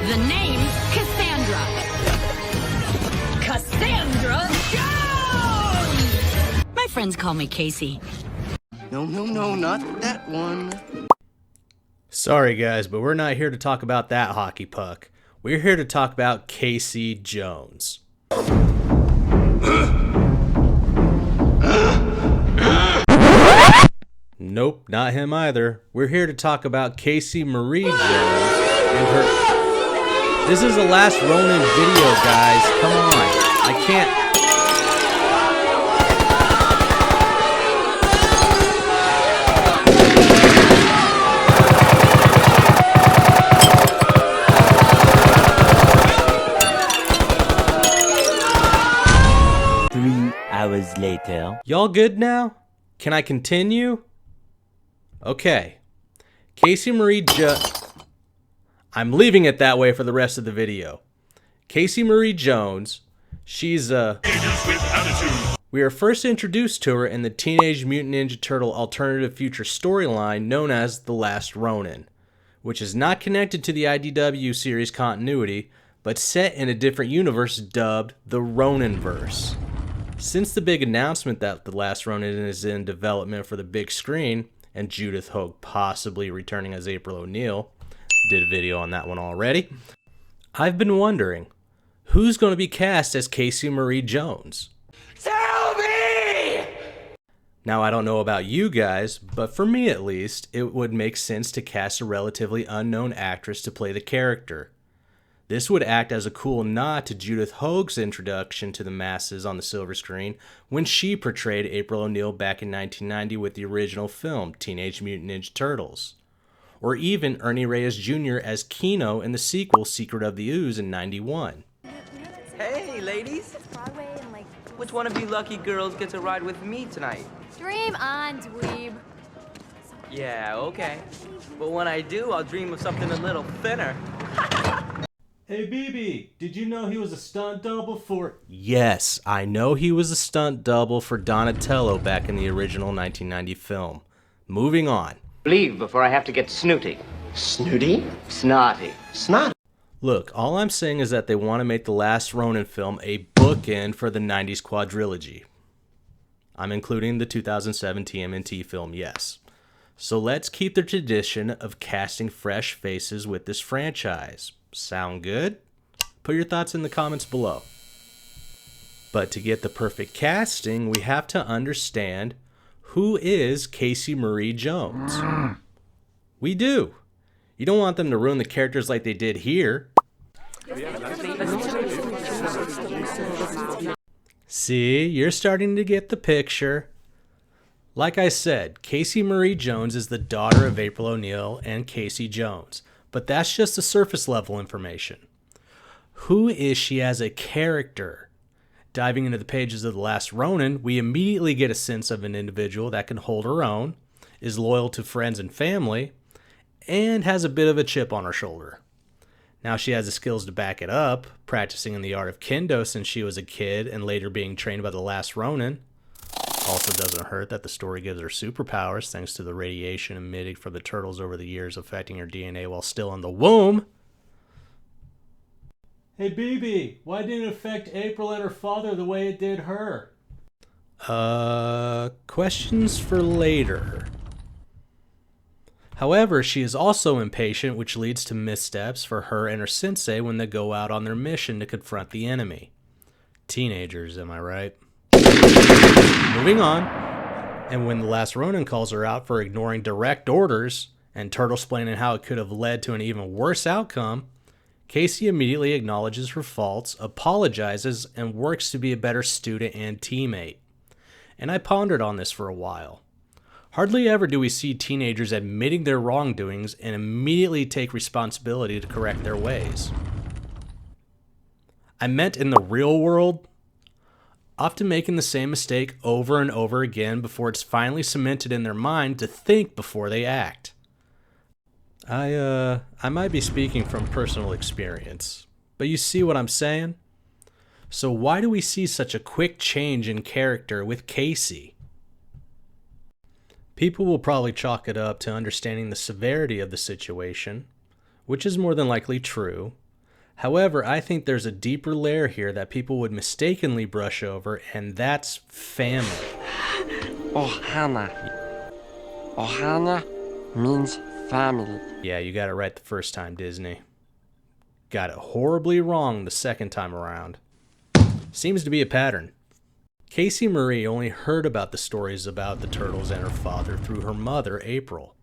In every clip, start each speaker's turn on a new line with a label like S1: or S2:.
S1: The name, Cassandra. Cassandra Jones! My friends call me Casey.
S2: No, not that one.
S3: Sorry guys, but we're not here to talk about that hockey puck. We're here to talk about Casey Jones. Nope, not him either. We're here to talk about Casey Marie Jones and her... This is the Last Ronin video, guys. Come on. I can't...
S4: Hours later.
S3: Y'all good now? Can I continue? Okay. Casey Marie I'm leaving it that way for the rest of the video. Casey Marie Jones, she's we are first introduced to her in the Teenage Mutant Ninja Turtle alternative future storyline known as The Last Ronin, which is not connected to the IDW series continuity, but set in a different universe dubbed the Roninverse. Since the big announcement that The Last Ronin is in development for the big screen, and Judith Hogue possibly returning as April O'Neil, did a video on that one already, I've been wondering, who's going to be cast as Casey Marie Jones?
S2: Tell me!
S3: Now, I don't know about you guys, but for me at least, it would make sense to cast a relatively unknown actress to play the character. This would act as a cool nod to Judith Hogue's introduction to the masses on the silver screen when she portrayed April O'Neil back in 1990 with the original film, Teenage Mutant Ninja Turtles. Or even Ernie Reyes Jr. as Keno in the sequel, Secret of the Ooze in 91.
S5: Hey, ladies. Which one of you lucky girls gets a ride with me tonight?
S6: Dream on, dweeb.
S5: Yeah, okay. But when I do, I'll dream of something a little thinner.
S3: Hey, BB, did you know he was a stunt double for... Yes, I know he was a stunt double for Donatello back in the original 1990 film. Moving on.
S7: Leave before I have to get snooty.
S2: Snooty?
S7: Snotty.
S2: Snot.
S3: Look, all I'm saying is that they want to make the Last Ronin film a bookend for the 90s quadrilogy. I'm including the 2007 TMNT film, yes. So let's keep the tradition of casting fresh faces with this franchise. Sound good? Put your thoughts in the comments below. But to get the perfect casting, we have to understand who is Casey Marie Jones. We do. You don't want them to ruin the characters like they did here. See, you're starting to get the picture. Like I said, Casey Marie Jones is the daughter of April O'Neil and Casey Jones. But that's just the surface level information. Who is she as a character? Diving into the pages of The Last Ronin, we immediately get a sense of an individual that can hold her own, is loyal to friends and family, and has a bit of a chip on her shoulder. Now she has the skills to back it up, practicing in the art of kendo since she was a kid and later being trained by The Last Ronin. Also doesn't hurt that the story gives her superpowers thanks to the radiation emitted from the turtles over the years affecting her DNA while still in the womb. Hey BB, why didn't it affect April and her father the way it did her? Questions for later. However, she is also impatient, which leads to missteps for her and her sensei when they go out on their mission to confront the enemy. Teenagers, am I right? Moving on, and when The Last Ronin calls her out for ignoring direct orders and turtle-splaining how it could have led to an even worse outcome, Casey immediately acknowledges her faults, apologizes, and works to be a better student and teammate. And I pondered on this for a while. Hardly ever do we see teenagers admitting their wrongdoings and immediately take responsibility to correct their ways. I meant in the real world, often making the same mistake over and over again before it's finally cemented in their mind to think before they act. I might be speaking from personal experience, but you see what I'm saying? So why do we see such a quick change in character with Casey? People will probably chalk it up to understanding the severity of the situation, which is more than likely true, However, I think there's a deeper layer here that people would mistakenly brush over, and that's family.
S4: Ohana. Ohana means family.
S3: Yeah, you got it right the first time, Disney. Got it horribly wrong the second time around. Seems to be a pattern. Casey Marie only heard about the stories about the turtles and her father through her mother, April.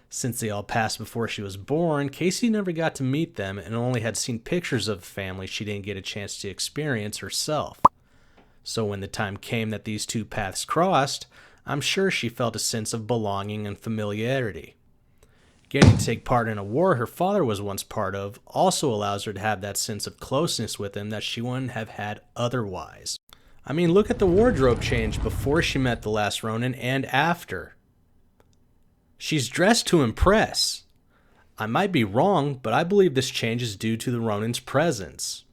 S3: Since they all passed before she was born, Casey never got to meet them and only had seen pictures of the family she didn't get a chance to experience herself. So when the time came that these two paths crossed, I'm sure she felt a sense of belonging and familiarity. Getting to take part in a war her father was once part of also allows her to have that sense of closeness with him that she wouldn't have had otherwise. I mean, look at the wardrobe change before she met the Last Ronin and after. She's dressed to impress. I might be wrong, but I believe this change is due to the Ronin's presence.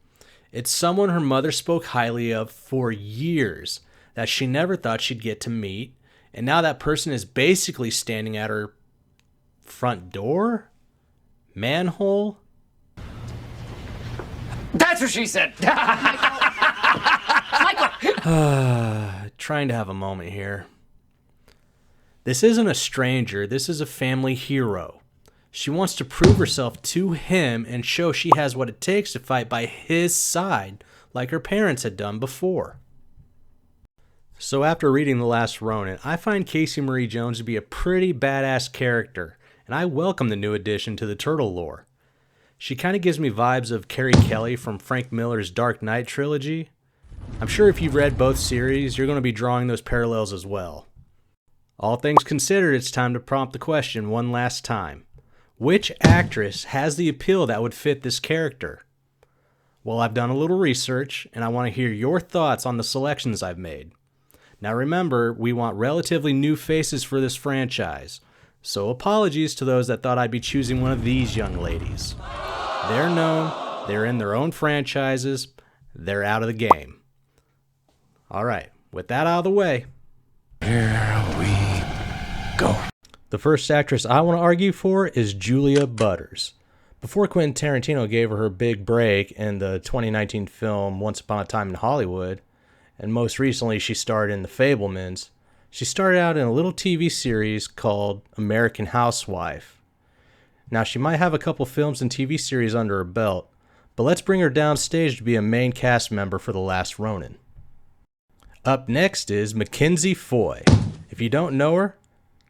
S3: It's someone her mother spoke highly of for years that she never thought she'd get to meet, and now that person is basically standing at her front door? Manhole?
S4: That's what she said.
S3: Trying to have a moment here. This isn't a stranger, this is a family hero. She wants to prove herself to him and show she has what it takes to fight by his side, like her parents had done before. So after reading The Last Ronin, I find Casey Marie Jones to be a pretty badass character, and I welcome the new addition to the Turtle lore. She kind of gives me vibes of Carrie Kelly from Frank Miller's Dark Knight trilogy. I'm sure if you've read both series, you're going to be drawing those parallels as well. All things considered, it's time to prompt the question one last time. Which actress has the appeal that would fit this character? Well, I've done a little research, and I want to hear your thoughts on the selections I've made. Now remember, we want relatively new faces for this franchise, so apologies to those that thought I'd be choosing one of these young ladies. They're known, they're in their own franchises, they're out of the game. Alright, with that out of the way,
S4: Here we go.
S3: the first actress I want to argue for is Julia Butters. Before Quentin Tarantino gave her big break in the 2019 film Once Upon a Time in Hollywood, and most recently she starred in The Fabelmans, she started out in a little TV series called American Housewife. Now she might have a couple films and TV series under her belt, but let's bring her downstage to be a main cast member for The Last Ronin. Up next is Mackenzie Foy. If you don't know her,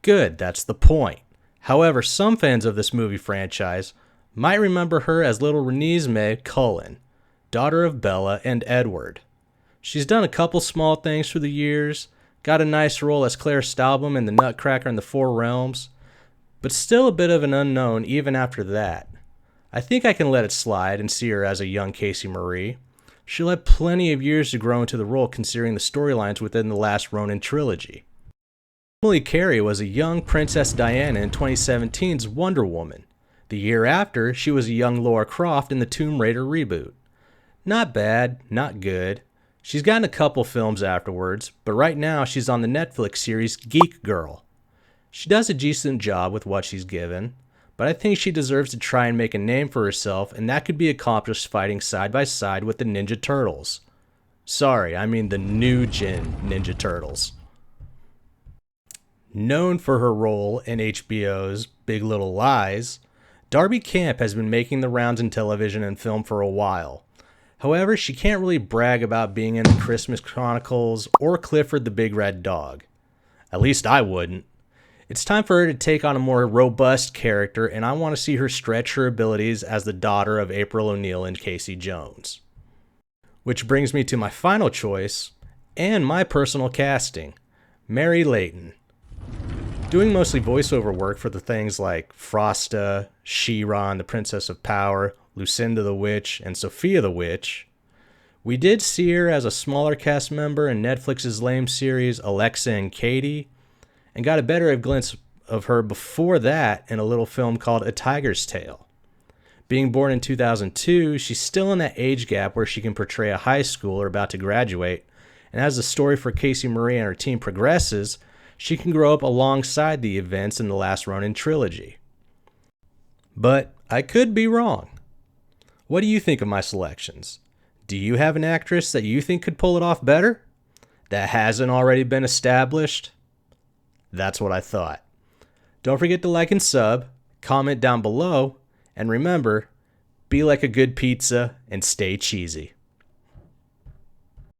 S3: good, that's the point. However, some fans of this movie franchise might remember her as little Renesmee Cullen, daughter of Bella and Edward. She's done a couple small things through the years, got a nice role as Claire Staubum in The Nutcracker in the Four Realms, but still a bit of an unknown even after that. I think I can let it slide and see her as a young Casey Marie. She'll have plenty of years to grow into the role considering the storylines within the Last Ronin trilogy. Emily Carey was a young Princess Diana in 2017's Wonder Woman. The year after, she was a young Lara Croft in the Tomb Raider reboot. Not bad, not good. She's gotten a couple films afterwards, but right now she's on the Netflix series Geek Girl. She does a decent job with what she's given, but I think she deserves to try and make a name for herself, and that could be accomplished fighting side by side with the Ninja Turtles. Sorry, I mean the new gen Ninja Turtles. Known for her role in HBO's Big Little Lies, Darby Camp has been making the rounds in television and film for a while. However, she can't really brag about being in the Christmas Chronicles or Clifford the Big Red Dog. At least I wouldn't. It's time for her to take on a more robust character, and I want to see her stretch her abilities as the daughter of April O'Neil and Casey Jones. Which brings me to my final choice, and my personal casting, Mary Layton. Doing mostly voiceover work for the things like Frosta, She-Ra and the Princess of Power, Lucinda the Witch, and Sophia the Witch, we did see her as a smaller cast member in Netflix's lame series Alexa and Katie, and got a better glimpse of her before that in a little film called A Tiger's Tale. Being born in 2002, she's still in that age gap where she can portray a high schooler about to graduate, and as the story for Casey Marie and her team progresses, she can grow up alongside the events in the Last Ronin trilogy. But I could be wrong. What do you think of my selections? Do you have an actress that you think could pull it off better? That hasn't already been established? That's what I thought. Don't forget to like and sub, comment down below, and remember, be like a good pizza and stay cheesy.